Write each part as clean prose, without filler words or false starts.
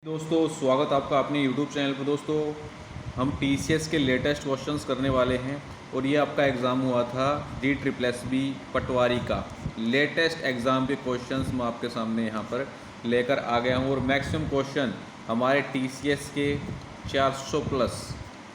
दोस्तों स्वागत आपका अपने YouTube चैनल पर। दोस्तों हम TCS के लेटेस्ट क्वेश्चंस करने वाले हैं और ये आपका एग्ज़ाम हुआ था DSSB पटवारी का। लेटेस्ट एग्ज़ाम के क्वेश्चंस मैं आपके सामने यहाँ पर लेकर आ गया हूँ और मैक्सिमम क्वेश्चन हमारे TCS के 400 प्लस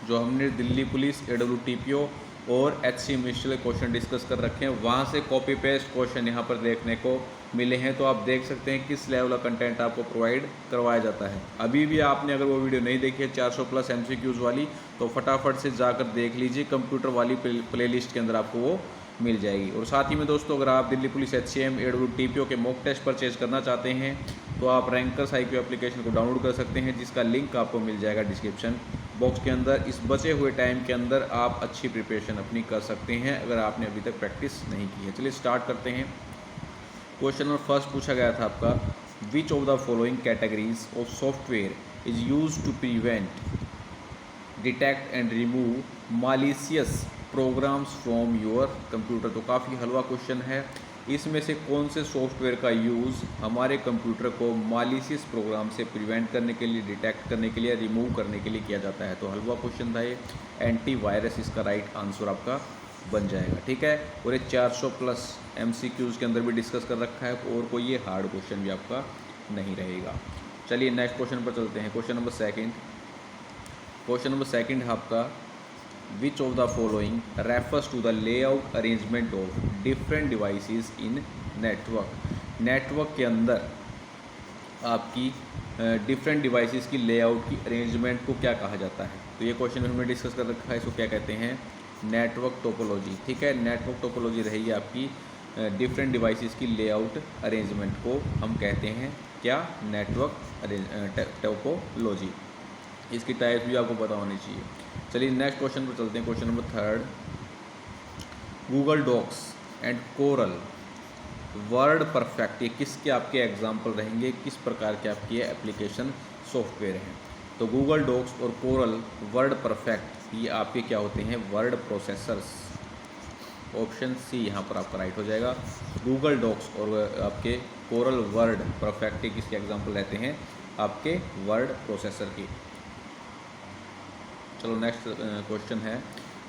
जो हमने दिल्ली पुलिस, AWTPO और HC मिनिस्ट्रियल क्वेश्चन डिस्कस कर रखे हैं, वहाँ से कॉपी पेस्ट क्वेश्चन यहाँ पर देखने को मिले हैं। तो आप देख सकते हैं किस लेवल का कंटेंट आपको प्रोवाइड करवाया जाता है। अभी भी आपने अगर वो वीडियो नहीं देखी है 400 प्लस MCQs वाली, तो फटाफट से जाकर देख लीजिए। कंप्यूटर वाली प्लेलिस्ट के अंदर आपको वो मिल जाएगी। और साथ ही में दोस्तों, अगर आप दिल्ली पुलिस, HCM, AWTPO के मॉक टेस्ट परचेज करना चाहते हैं तो आप रैंकर्स IQ एप्लीकेशन को डाउनलोड कर सकते हैं, जिसका लिंक आपको मिल जाएगा डिस्क्रिप्शन बॉक्स के अंदर। इस बचे हुए टाइम के अंदर आप अच्छी प्रिपरेशन अपनी कर सकते हैं अगर आपने अभी तक प्रैक्टिस नहीं की है। चलिए स्टार्ट करते हैं। क्वेश्चन नंबर फर्स्ट पूछा गया था आपका, which of the following categories of software is use to prevent, detect and remove malicious programs from your computer. तो काफ़ी हलवा क्वेश्चन है। इसमें से कौन से सॉफ्टवेयर का यूज़ हमारे कंप्यूटर को मालिशियस प्रोग्राम से प्रिवेंट करने के लिए, डिटेक्ट करने के लिए, रिमूव करने के लिए किया जाता है। तो हलवा क्वेश्चन था ये। एंटीवायरस इसका राइट आंसर आपका बन जाएगा। ठीक है, और ये 400 प्लस MCQs के अंदर भी डिस्कस कर रखा है और कोई ये हार्ड क्वेश्चन भी आपका नहीं रहेगा। चलिए नेक्स्ट क्वेश्चन पर चलते हैं। क्वेश्चन नंबर सेकंड है आपका, which of the following refers to the layout arrangement of different devices in network. Network के अंदर आपकी डिफरेंट डिवाइसेस की लेआउट की अरेंजमेंट को क्या कहा जाता है। तो ये क्वेश्चन हमने डिस्कस कर रखा है। इसको क्या कहते हैं? Network topology. ठीक है, नेटवर्क टोपोलॉजी रहेगी आपकी डिफरेंट डिवाइसेस की लेआउट अरेंजमेंट को हम कहते हैं क्या? Network topology. इसकी टाइप भी आपको पता होनी चाहिए। चलिए नेक्स्ट क्वेश्चन पर चलते हैं। Question number third, Google Docs and Corel WordPerfect, ये किसके आपके एग्जाम्पल रहेंगे, किस प्रकार के आपके एप्लीकेशन सॉफ्टवेयर हैं? तो गूगल डॉक्स और कोरल वर्ड परफेक्ट ये आपके क्या होते हैं? Word processors. ऑप्शन सी यहाँ पर आपका राइट हो जाएगा। गूगल डॉक्स और आपके कोरल वर्ड परफेक्ट किसके एग्जाम्पल रहते हैं? आपके वर्ड प्रोसेसर की। चलो नेक्स्ट क्वेश्चन है।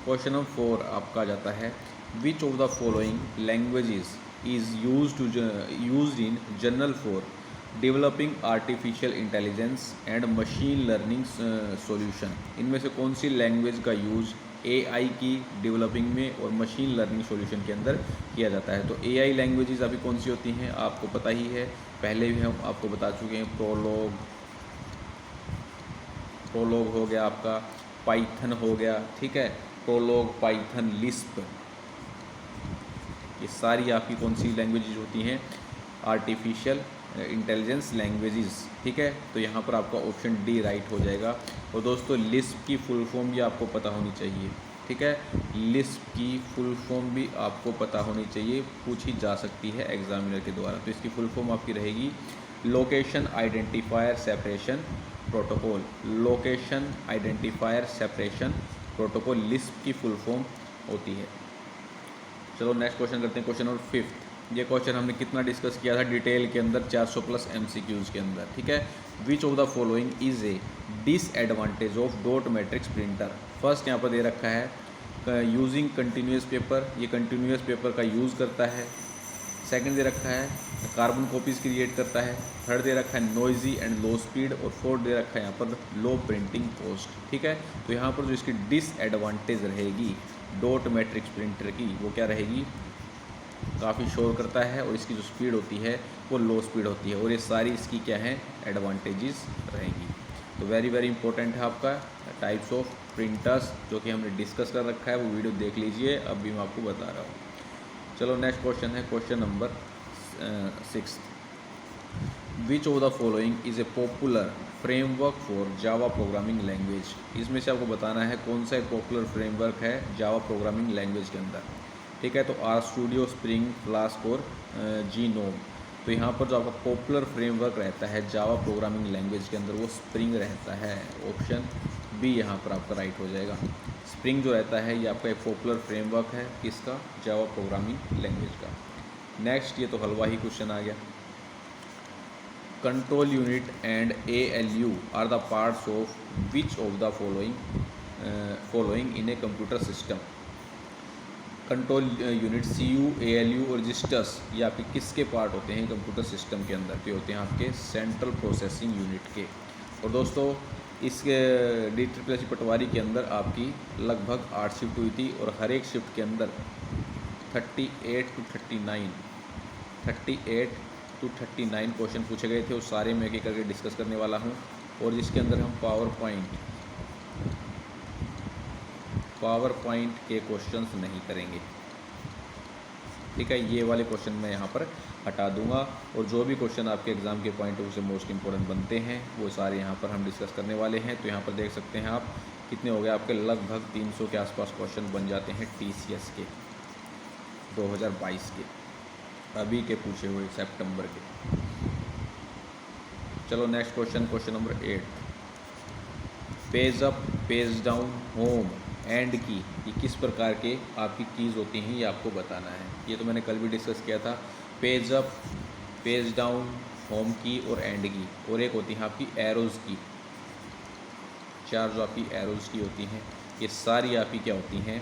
क्वेश्चन नंबर 4 आपका जाता है, which of the following languages is used in general for developing artificial intelligence and machine learning solution. इनमें से कौन सी लैंग्वेज का यूज़ AI की डेवलपिंग में और मशीन लर्निंग सॉल्यूशन के अंदर किया जाता है? तो AI लैंग्वेजेस अभी कौन सी होती हैं आपको पता ही है, पहले भी हम आपको बता चुके हैं। प्रोलॉग हो गया आपका, पाइथन हो गया। ठीक है, प्रोलॉग, पाइथन, लिस्प, ये सारी आपकी कौन सी लैंग्वेजेज होती हैं? Artificial intelligence languages. ठीक है, तो यहाँ पर आपका ऑप्शन डी राइट हो जाएगा। और दोस्तों लिस्प की फुल फॉर्म भी आपको पता होनी चाहिए। ठीक है, लिस्प की फुल फॉर्म भी आपको पता होनी चाहिए, पूछी जा सकती है एग्जामिनर के द्वारा। तो इसकी फुल फॉर्म आपकी रहेगी location identifier separation protocol. Location identifier separation protocol Lisp की फुल फॉर्म होती है। चलो नेक्स्ट क्वेश्चन करते हैं। Question number 5। ये क्वेश्चन हमने कितना डिस्कस किया था डिटेल के अंदर? 400 प्लस MCQs के अंदर। ठीक है, which of the following is A disadvantage of dot matrix printer. First यहाँ पर दे रखा है यूजिंग कंटिन्यूस पेपर, ये कंटिन्यूस पेपर का यूज़ करता है। सेकंड दे रखा है कार्बन कॉपीज़ क्रिएट करता है। थर्ड दे रखा है नॉइजी एंड लो स्पीड। और फोर्थ दे रखा है यहाँ पर लो प्रिंटिंग कॉस्ट। ठीक है, तो यहाँ पर जो इसकी डिसएडवांटेज रहेगी डॉट मैट्रिक्स प्रिंटर की, वो क्या रहेगी? काफ़ी शोर करता है और इसकी जो स्पीड होती है वो लो स्पीड होती है। और ये सारी इसकी क्या है? एडवांटेजेस रहेंगी। तो वेरी वेरी इंपॉर्टेंट है आपका टाइप्स ऑफ प्रिंटर्स, जो कि हमने डिस्कस कर रखा है, वो वीडियो देख लीजिए, अभी मैं आपको बता रहा हूँ। चलो नेक्स्ट क्वेश्चन है। Question number 6, which of the following is A popular framework for Java programming language. इसमें से आपको बताना है कौन सा एक पॉपुलर फ्रेमवर्क है जावा प्रोग्रामिंग लैंग्वेज के अंदर। ठीक है, तो RStudio, स्प्रिंग, फ्लास्क और GNOME। तो यहाँ पर जो आपका पॉपुलर फ्रेमवर्क रहता है जावा प्रोग्रामिंग लैंग्वेज के अंदर, वो स्प्रिंग रहता है। ऑप्शन बी यहाँ पर आपका राइट हो जाएगा। स्प्रिंग जो रहता है ये आपका एक पॉपुलर फ्रेमवर्क है किसका? जावा प्रोग्रामिंग लैंग्वेज का। नेक्स्ट, ये तो हलवा ही क्वेश्चन आ गया। Control unit and ALU are the parts of which of the following in a computer system. Control unit CU, ALU और रजिस्टर्स ये आपके किसके पार्ट होते हैं कंप्यूटर सिस्टम के अंदर? तो ये होते हैं आपके सेंट्रल प्रोसेसिंग यूनिट के। और दोस्तों इस DSSS पटवारी के अंदर आपकी लगभग 8 शिफ्ट हुई थी और हर एक शिफ्ट के अंदर 38 to 39 क्वेश्चन पूछे गए थे। वो सारे मैं एक करके डिस्कस करने वाला हूँ और जिसके अंदर हम पावर पॉइंट के क्वेश्चंस नहीं करेंगे। ठीक है, ये वाले क्वेश्चन मैं यहाँ पर हटा दूंगा और जो भी क्वेश्चन आपके एग्ज़ाम के पॉइंट ऑफ से मोस्ट इंपॉर्टेंट बनते हैं वो सारे यहाँ पर हम डिस्कस करने वाले हैं। तो यहाँ पर देख सकते हैं आप कितने हो गए, आपके लगभग 300 के आसपास क्वेश्चन बन जाते हैं TCS के 2022 के, अभी के पूछे हुए सितंबर के। चलो next question number 8। Page up, page down, home, and की, ये किस प्रकार के आपकी कीज़ होती हैं ये आपको बताना है। ये तो मैंने कल भी डिस्कस किया था। Page up, page down, home की और एंड की, और एक होती है आपकी एरोज़ की। 4 जो आपकी एरोज़ की होती हैं ये सारी आपकी क्या होती हैं,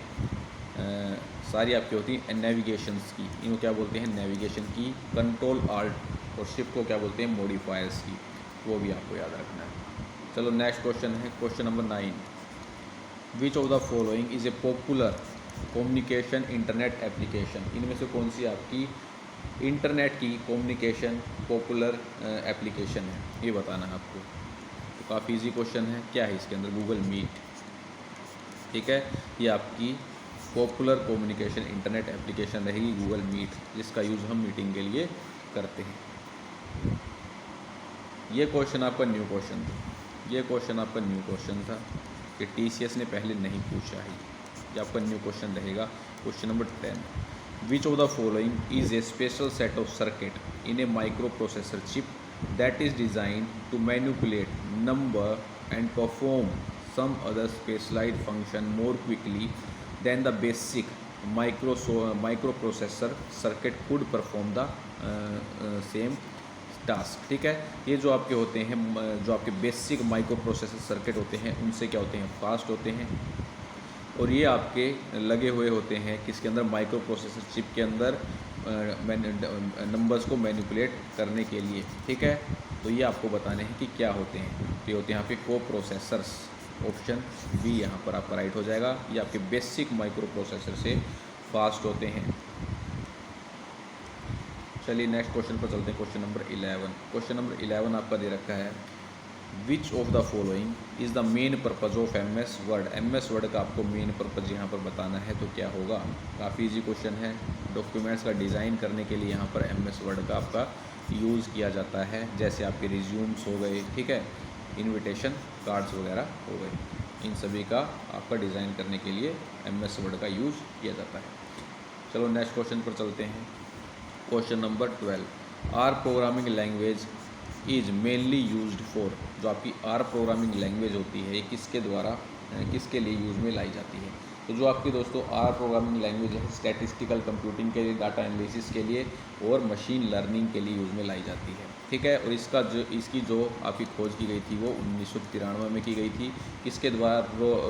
सारी आपकी होती हैं नेविगेशंस की। इनको क्या बोलते हैं? नेविगेशन की। कंट्रोल आल्ट और शिफ्ट को क्या बोलते हैं? मॉडिफायर्स की। वो भी आपको याद रखना है। चलो नेक्स्ट क्वेश्चन है question number 9। Which of the following is A popular communication internet application. इनमें से कौन सी आपकी इंटरनेट की कम्युनिकेशन पॉपुलर एप्लीकेशन है, ये बताना है आपको। तो काफ़ी इजी क्वेश्चन है। क्या है इसके अंदर? Google Meet. ठीक है, ये आपकी पॉपुलर कम्युनिकेशन इंटरनेट एप्लीकेशन रहेगी गूगल मीट, जिसका यूज़ हम मीटिंग के लिए करते हैं। ये क्वेश्चन आपका न्यू क्वेश्चन था, कि TCS ने पहले नहीं पूछा है। ये आपका न्यू क्वेश्चन रहेगा। Question number 10। Which of the following is a special set of circuit in a microprocessor chip that is designed to manipulate number and perform some other specialized function more quickly than the basic microprocessor circuit could perform the same task. ठीक है, ये जो आपके होते हैं, जो आपके basic micro processor circuit होते हैं उनसे क्या होते हैं? फास्ट होते हैं। और ये आपके लगे हुए होते हैं किसके अंदर? माइक्रो प्रोसेसर चिप के अंदर नंबर्स को मैनिपुलेट करने के लिए। ठीक है, तो ये आपको बताने हैं कि क्या होते हैं। तो ये होते हैं आपके को प्रोसेसर्स। ऑप्शन बी यहाँ पर आपका राइट हो जाएगा। ये आपके बेसिक माइक्रो प्रोसेसर से फास्ट होते हैं। चलिए नेक्स्ट क्वेश्चन पर चलते हैं। क्वेश्चन नंबर 11 आपका दे रखा है। Which of the following is the main purpose of MS word. MS word का आपको मेन पर्पज़ यहाँ पर बताना है। तो क्या होगा? काफ़ी इजी क्वेश्चन है। डॉक्यूमेंट्स का डिज़ाइन करने के लिए यहाँ पर MS वर्ड का आपका यूज़ किया जाता है। जैसे आपके रिज्यूम्स हो गए, ठीक है, इनविटेशन कार्ड्स वगैरह हो गए, इन सभी का आपका डिज़ाइन करने के लिए MS वर्ड का यूज़ किया जाता है। चलो नेक्स्ट क्वेश्चन पर चलते हैं। Question number 12। Are programming language is mainly used for. जो आपकी आर प्रोग्रामिंग लैंग्वेज होती है ये किसके लिए यूज़ में लाई जाती है? तो जो आपकी दोस्तों आर प्रोग्रामिंग लैंग्वेज है स्टैटिस्टिकल कंप्यूटिंग के लिए, डाटा एनालिसिस के लिए और मशीन लर्निंग के लिए यूज़ में लाई जाती है। ठीक है, और इसकी जो आपकी खोज की गई थी वो 1993 में की गई थी। किसके द्वारा?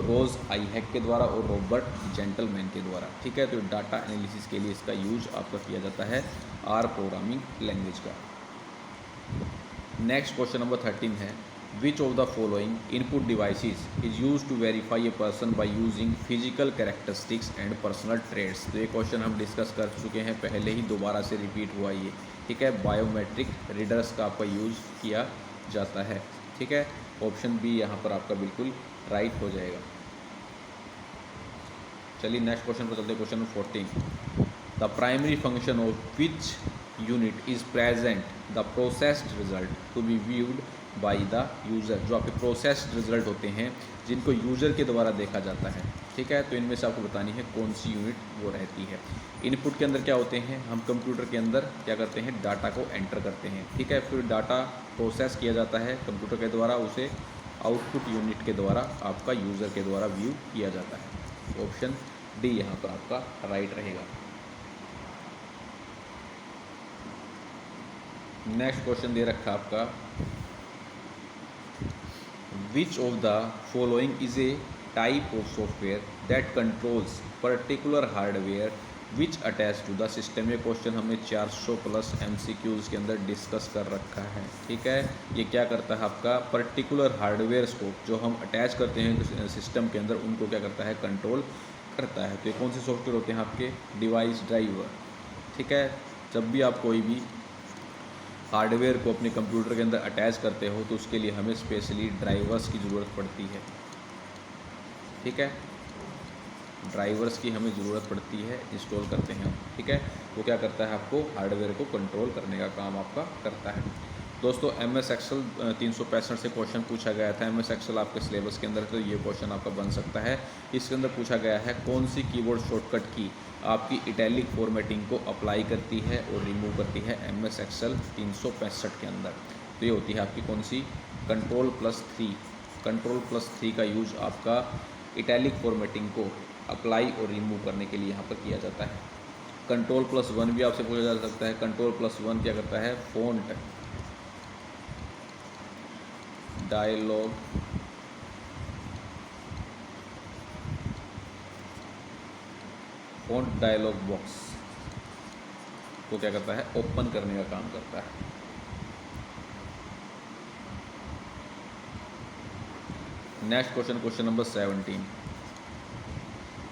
रोज़ आईहैक के द्वारा और रॉबर्ट जेंटलमैन के द्वारा। ठीक है, तो डाटा एनालिसिस के लिए इसका यूज़ आपका किया जाता है आर प्रोग्रामिंग लैंग्वेज का। नेक्स्ट क्वेश्चन नंबर 13 है। Which of the following input devices is use to verify a person by using physical characteristics and personal traits. तो ये क्वेश्चन हम डिस्कस कर चुके हैं पहले ही, दोबारा से रिपीट हुआ ये। ठीक है, बायोमेट्रिक रीडर्स का आपका यूज़ किया जाता है। ठीक है, ऑप्शन बी यहाँ पर आपका बिल्कुल राइट हो जाएगा। चलिए नेक्स्ट क्वेश्चन पर चलते हैं। Question number 14। The primary function of which unit is present the processed result to be viewed by the user. जो आपके प्रोसेस्ड रिजल्ट होते हैं जिनको यूज़र के द्वारा देखा जाता है। ठीक है, तो इनमें से आपको बतानी है कौन सी यूनिट वो रहती है। इनपुट के अंदर क्या होते हैं? हम कंप्यूटर के अंदर क्या करते हैं? डाटा को एंटर करते हैं। ठीक है, फिर डाटा प्रोसेस किया जाता है कंप्यूटर के द्वारा, उसे आउटपुट यूनिट के द्वारा आपका यूज़र के द्वारा व्यू किया जाता है। ऑप्शन डी यहाँ पर आपका राइट रहेगा। नेक्स्ट क्वेश्चन दे रखा आपका, which of the following is a type of software that controls particular hardware which attach to the system. ये क्वेश्चन हमने 400 प्लस MCQs के अंदर डिस्कस कर रखा है, ठीक है। ये क्या करता है आपका, पर्टिकुलर हार्डवेयर्स को जो हम अटैच करते हैं सिस्टम के अंदर, उनको क्या करता है, कंट्रोल करता है। तो ये कौन से सॉफ्टवेयर होते हैं आपके, डिवाइस ड्राइवर, ठीक है। जब भी आप कोई भी हार्डवेयर को अपने कंप्यूटर के अंदर अटैच करते हो तो उसके लिए हमें स्पेशली ड्राइवर्स की ज़रूरत पड़ती है, ठीक है। ड्राइवर्स की हमें ज़रूरत पड़ती है, इंस्टॉल करते हैं हम, ठीक है। वो क्या करता है, आपको हार्डवेयर को कंट्रोल करने का काम आपका करता है। दोस्तों MS एक्सेल 365 से क्वेश्चन पूछा गया था। MS एक्सेल आपके सिलेबस के अंदर, तो ये क्वेश्चन आपका बन सकता है। इसके अंदर पूछा गया है कौन सी कीबोर्ड शॉर्टकट की आपकी इटैलिक फॉर्मेटिंग को अप्लाई करती है और रिमूव करती है MS एक्सेल 365 के अंदर। तो ये होती है आपकी कौन सी, Ctrl+3। Ctrl+3 का यूज़ आपका इटैलिक फॉर्मेटिंग को अप्लाई और रिमूव करने के लिए यहाँ पर किया जाता है। Ctrl+1 भी आपसे पूछा जा सकता है। Ctrl+1 क्या करता है, फ़ॉन्ट डायलॉग बॉक्स को क्या करता है, ओपन करने का काम करता है। नेक्स्ट क्वेश्चन, क्वेश्चन नंबर 17,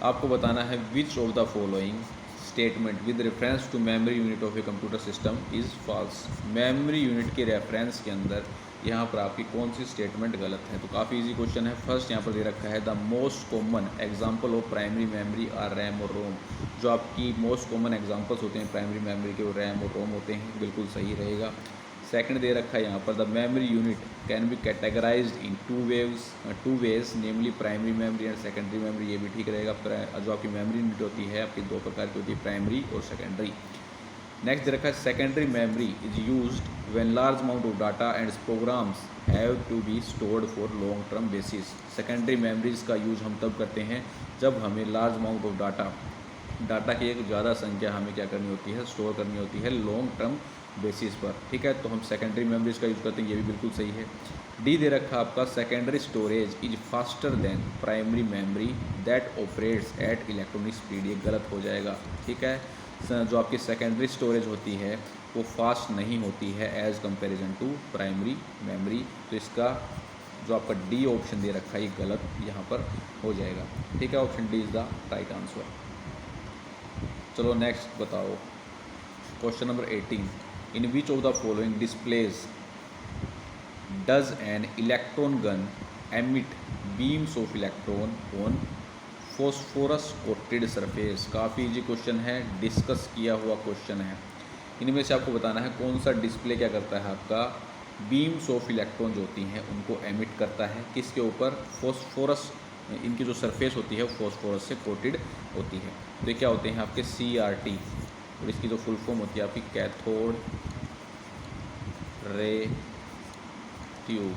आपको बताना है which of the following statement with reference to memory unit of a computer system is false. Memory unit के रेफरेंस के अंदर यहाँ पर आपकी कौन सी स्टेटमेंट गलत है। तो काफ़ी इजी क्वेश्चन है। फर्स्ट यहाँ पर दे रखा है the most common example of primary memory are RAM और रोम। जो आपकी मोस्ट कॉमन एग्जांपल्स होते हैं प्राइमरी मेमोरी के, वो रैम और रोम होते हैं, बिल्कुल सही रहेगा। सेकंड दे रखा है यहाँ पर the memory unit can be categorised in two ways namely primary memory and secondary memory, ये भी ठीक रहेगा। जो आपकी मेमोरी यूनिट होती है आपकी दो प्रकार की होती है, प्राइमरी और सेकेंडरी। नेक्स्ट दे रखा है secondary memory is used when large amount of data and programs have to be stored for long term basis. Secondary memories का यूज़ हम तब करते हैं जब हमें लार्ज अमाउंट ऑफ डाटा की एक ज़्यादा संख्या हमें क्या करनी होती है, स्टोर करनी होती है लॉन्ग टर्म बेसिस पर, ठीक है। तो हम सेकेंडरी मेमोरीज का यूज़ करते हैं, ये भी बिल्कुल सही है। डी दे रखा आपका secondary storage is faster than primary memory that operates at electronic speed, ये गलत हो जाएगा, ठीक है। जो आपकी सेकेंडरी स्टोरेज होती है वो फास्ट नहीं होती है as comparison to primary memory. तो इसका जो आपका डी ऑप्शन दे रखा है ये गलत यहाँ पर हो जाएगा, ठीक है। Option D is the right answer. चलो नेक्स्ट बताओ, question number 18, in which of the following displays does an electron gun emit beams of electron on phosphorus coated surface. काफ़ी इजी क्वेश्चन है, डिस्कस किया हुआ क्वेश्चन है। इनमें से आपको बताना है कौन सा डिस्प्ले क्या करता है, आपका बीम्स ऑफ इलेक्ट्रॉन जो होती हैं उनको एमिट करता है, किसके ऊपर, फॉस्फोरस। इनकी जो सरफेस होती है वो फॉस्फोरस से कोटेड होती है। तो ये क्या होते हैं आपके CRT, और इसकी जो फुल फॉर्म होती है आपकी कैथोड रे ट्यूब,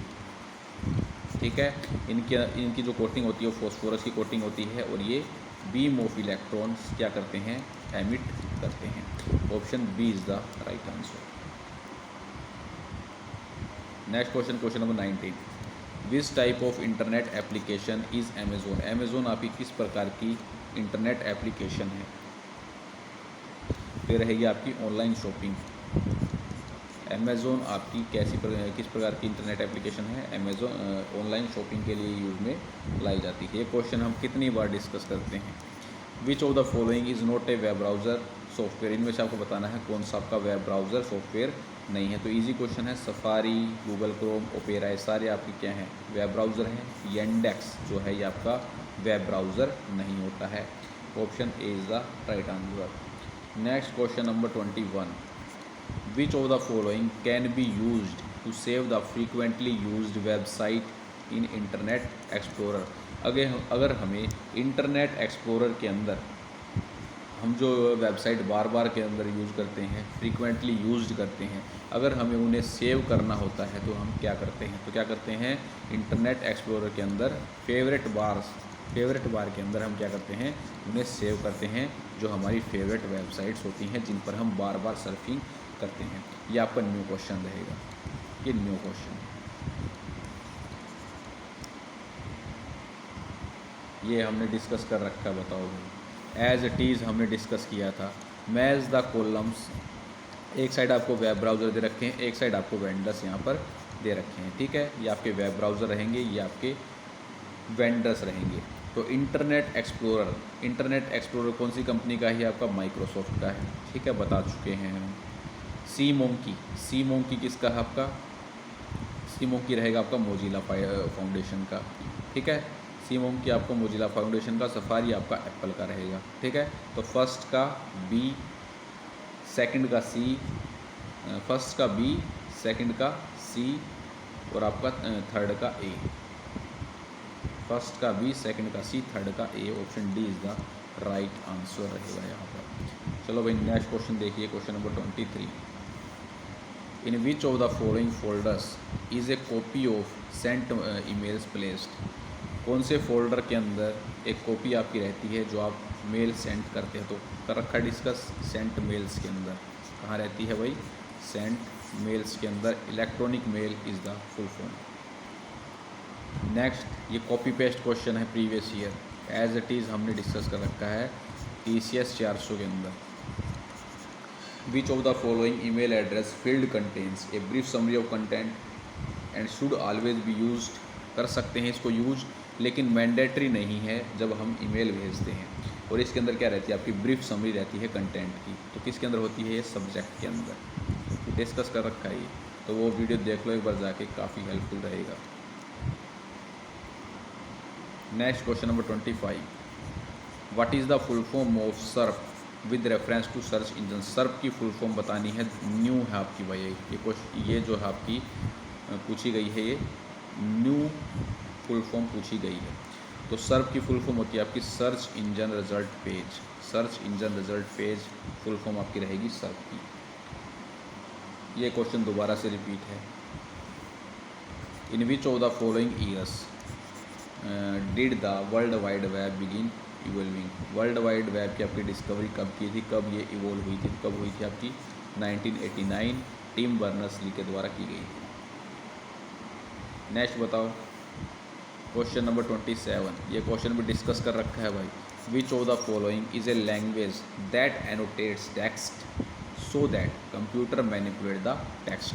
ठीक है। इनकी जो कोटिंग होती है वो फॉस्फोरस की कोटिंग होती है, और ये बीम ऑफ इलेक्ट्रॉन्स क्या करते हैं, एमिट करते हैं। Option B is the right answer. Next question, question number 19, which type of internet application is Amazon. Amazon आपकी किस प्रकार की इंटरनेट एप्लीकेशन है। फिर रहेगी आपकी ऑनलाइन शॉपिंग। अमेज़ोन आपकी किस प्रकार की इंटरनेट एप्लीकेशन है, अमेज़ोन ऑनलाइन शॉपिंग के लिए यूज़ में लाई जाती है। ये क्वेश्चन हम कितनी बार डिस्कस करते हैं। विच of the following is not a web browser software. इनमें से आपको बताना है कौन सा आपका वेब ब्राउज़र सॉफ्टवेयर नहीं है। तो इजी क्वेश्चन है, सफारी, गूगल क्रोम, ओपेरा, ये सारे आपकी क्या हैं, वेब ब्राउज़र हैं। येंडेक्स जो है ये आपका वेब ब्राउज़र नहीं होता है। Option A is the right answer. Next question number 21, which of the following can be used to save the frequently used website in Internet Explorer. अगर हमें इंटरनेट एक्सप्लोरर के अंदर हम जो वेबसाइट बार बार के अंदर यूज़ करते हैं, फ्रीक्वेंटली यूज्ड करते हैं, अगर हमें उन्हें सेव करना होता है तो हम क्या करते हैं, तो क्या करते हैं, इंटरनेट एक्सप्लोरर के अंदर फेवरेट बार के अंदर हम क्या करते हैं, उन्हें सेव करते हैं, जो हमारी फेवरेट वेबसाइट्स होती हैं जिन पर हम बार बार सर्फिंग करते हैं। ये आपका न्यू क्वेश्चन रहेगा, ये न्यू क्वेश्चन, ये हमने डिस्कस कर रखा है, बताओ भाई। एज इट इज़ हमने डिस्कस किया था। मैच द कॉलम्स, एक साइड आपको वेब ब्राउज़र दे रखे हैं, एक साइड आपको वेंडर्स यहाँ पर दे रखे हैं, ठीक है। ये आपके वेब ब्राउज़र रहेंगे, ये आपके वेंडर्स रहेंगे। तो इंटरनेट एक्सप्लोरर, इंटरनेट एक्सप्लोरर कौन सी कंपनी का है? आपका माइक्रोसॉफ्ट का है, ठीक है, बता चुके हैं हम। सी मोंकी, सी मोंकी किसका है? आपका सी मोंकी रहेगा आपका मोजिला फाउंडेशन का, ठीक है। सी मोंकी आपको मोजिला फाउंडेशन का, सफारी आपका एप्पल का रहेगा, ठीक है। तो फर्स्ट का बी, सेकंड का सी, फर्स्ट का बी, सेकंड का सी और आपका थर्ड का ए। फर्स्ट का बी, सेकंड का सी, थर्ड का A, option D is the right answer रहेगा यहाँ पर। चलो भाई नेक्स्ट क्वेश्चन देखिए, question number 23। In which of the following folders is a copy of sent emails placed? कौन से फोल्डर के अंदर एक कॉपी आपकी रहती है जो आप मेल सेंड करते हैं? तो कर रखा डिस्कस, सेंट मेल्स के अंदर कहाँ रहती है भाई? सेंट मेल्स के अंदर। Electronic mail is the full form. Next, ये कॉपी पेस्ट क्वेश्चन है previous year, as it is हमने डिस्कस कर रखा है TCS 400 के अंदर। Which of the following email address field contains a brief summary of content and should always be used? कर सकते हैं इसको यूज, लेकिन मैंडेटरी नहीं है जब हम ईमेल भेजते हैं। और इसके अंदर क्या रहती है? आपकी ब्रीफ समरी रहती है कंटेंट की। तो किसके अंदर होती है? ये सब्जेक्ट के अंदर डिस्कस कर रखा है ये, तो वो वीडियो देख लो एक बार जाके, काफ़ी हेल्पफुल रहेगा। Next question number 25। What is the full form of surf with reference to search engine? Surf की फुल फॉर्म बतानी है, न्यू है आपकी भाई ये क्वेश्चन, ये जो है आपकी पूछी गई है, ये न्यू फुल फॉर्म पूछी गई है। तो सर्फ की फुल फॉर्म होती है आपकी search engine result page. Search engine result page full form आपकी रहेगी सर्फ की। ये क्वेश्चन दोबारा से रिपीट है। In which of the following years did the world wide web begin evolving? World wide web की आपकी डिस्कवरी कब की थी, कब ये इवॉल्व हुई थी? कब हुई थी आपकी? 1989 टिम बर्नर्स-ली के द्वारा की गई थी। नेक्स्ट बताओ, क्वेश्चन नंबर 27। ये क्वेश्चन भी डिस्कस कर रखा है भाई। Which of the following is a language that annotates text so that computer manipulate the text?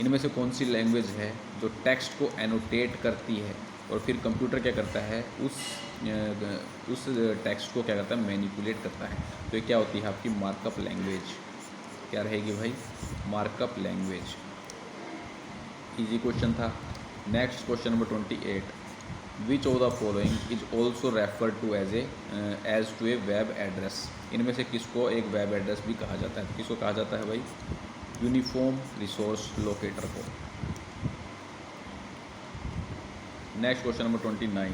इनमें से कौन सी लैंग्वेज है जो टेक्स्ट को एनोटेट करती है और फिर कंप्यूटर क्या करता है? उस टेक्स्ट को क्या करता है? मैनिपुलेट करता है। तो ये क्या होती है आपकी? Markup language. क्या रहेगी भाई? Markup language. इजी क्वेश्चन था। Next question number 28। Which of the following is also refer to as to a web address? इनमें से किसको एक वेब एड्रेस भी कहा जाता है? किसको कहा जाता है भाई? यूनिफॉर्म रिसोर्स लोकेटर को। Next question number 29।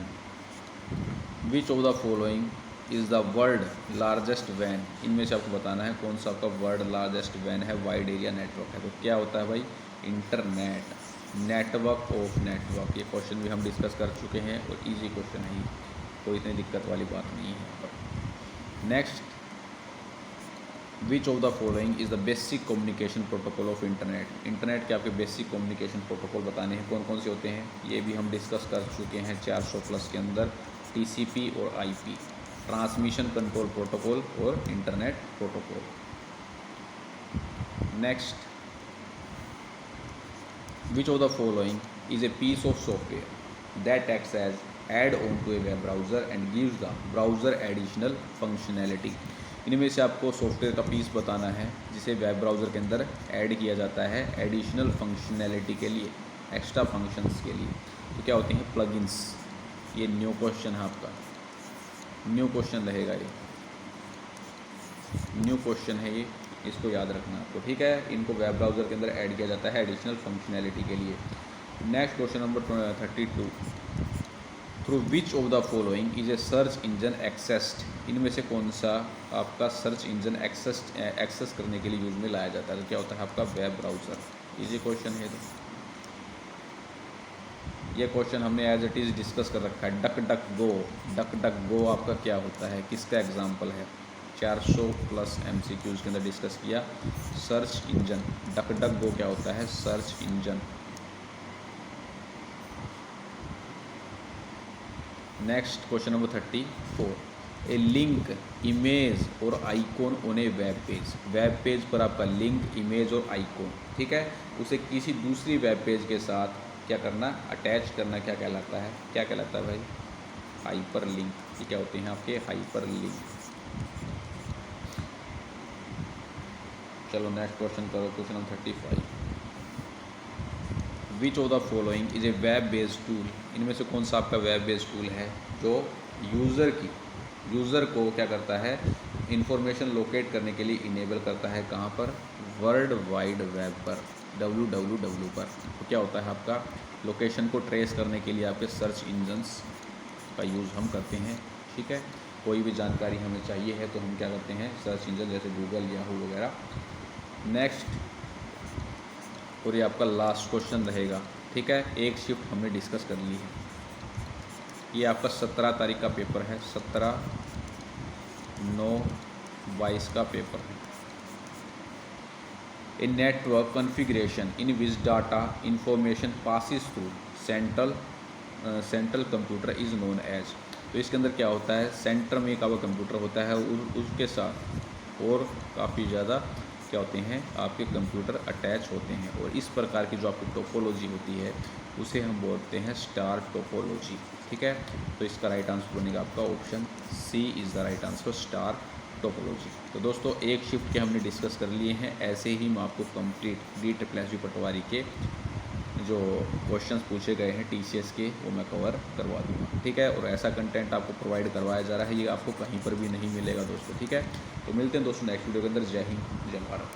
Which of the following is the world largest वैन? इनमें से आपको बताना है कौन सा आपका वर्ल्ड लार्जेस्ट वैन है, वाइड एरिया नेटवर्क है। तो क्या होता है भाई? Internet, network of network. ये क्वेश्चन भी हम डिस्कस कर चुके हैं और इजी क्वेश्चन है, कोई इतनी दिक्कत वाली बात नहीं है यहाँ पर। Next, which of the following is the basic communication protocol of internet? Internet के आपके बेसिक कम्युनिकेशन प्रोटोकॉल बताने हैं, कौन कौन से होते हैं? ये भी हम डिस्कस कर चुके हैं 400+ के अंदर। TCP और IP, ट्रांसमिशन कंट्रोल प्रोटोकॉल और internet protocol. Next, which of the following is a piece of software that acts as add on to a web browser and gives the browser additional functionality? इनमें से आपको software का piece बताना है जिसे web browser के अंदर add किया जाता है एडिशनल फंक्शनैलिटी के लिए, एक्स्ट्रा फंक्शंस के लिए। तो क्या होते हैं? प्लगइन्स। ये न्यू क्वेश्चन है आपका, न्यू क्वेश्चन रहेगा, ये न्यू क्वेश्चन है ये, इसको याद रखना आपको, ठीक है। इनको वेब ब्राउज़र के अंदर ऐड किया जाता है एडिशनल फंक्शनैलिटी के लिए। Next question number 32। Through which of the following is A search engine accessed? इनमें से कौन सा आपका सर्च इंजन एक्सेस करने के लिए यूज़ में लाया जाता है? तो क्या होता है आपका? Web browser. इजी क्वेश्चन है। तो ये क्वेश्चन हमने एज इट इज़ डिस्कस कर रखा है। डक डक गो, डक डक गो आपका क्या होता है? किसका एग्जाम्पल है? 400 प्लस MCQs के अंदर डिस्कस किया। सर्च इंजन, डक डक गो क्या होता है? Search engine. Next question number 34, ए लिंक इमेज और icon on A web page. Web page पर आपका लिंक, इमेज और आइकॉन, ठीक है, उसे किसी दूसरी वेब पेज के साथ क्या करना? अटैच करना। क्या कहलाता है? क्या कहलाता है भाई? Hyper link. ये क्या होते हैं आपके? Hyper link. चलो नेक्स्ट क्वेश्चन करो, question number 35। Which of the following is A web based tool. इनमें से कौन सा आपका वेब बेस्ड टूल है जो यूज़र को क्या करता है? इंफॉर्मेशन लोकेट करने के लिए इनेबल करता है। कहाँ पर? वर्ल्ड वाइड वेब पर, www पर। तो क्या होता है आपका? लोकेशन को ट्रेस करने के लिए आपके सर्च इंजन्स का यूज़ हम करते हैं, ठीक है। कोई भी जानकारी हमें चाहिए है तो हम क्या करते हैं? सर्च इंजन जैसे गूगल, याहू वगैरह। नेक्स्ट, और ये आपका लास्ट क्वेश्चन रहेगा, ठीक है। एक शिफ्ट हमने डिस्कस कर ली है। ये आपका 17 तारीख का पेपर है, 17/9/22 का पेपर है। A network configuration in which data information passes through central computer is known as. तो इसके अंदर क्या होता है? सेंटर में एक आपका कंप्यूटर होता है, उसके साथ और काफ़ी ज़्यादा क्या होते हैं? आपके कंप्यूटर अटैच होते हैं, और इस प्रकार की जो आपकी टोपोलॉजी होती है उसे हम बोलते हैं स्टार टोपोलॉजी, ठीक है। तो इसका राइट आंसर बनेगा आपका option C is the right answer, star topology. तो दोस्तों एक शिफ्ट के हमने डिस्कस कर लिए हैं। ऐसे ही मैं आपको कंप्लीट DSSS पटवारी के जो क्वेश्चंस पूछे गए हैं TCS के, वो मैं कवर करवा दूंगा, ठीक है। और ऐसा कंटेंट आपको प्रोवाइड करवाया जा रहा है, ये आपको कहीं पर भी नहीं मिलेगा दोस्तों, ठीक है। तो मिलते हैं दोस्तों नेक्स्ट वीडियो के अंदर। जय हिंद, जय भारत।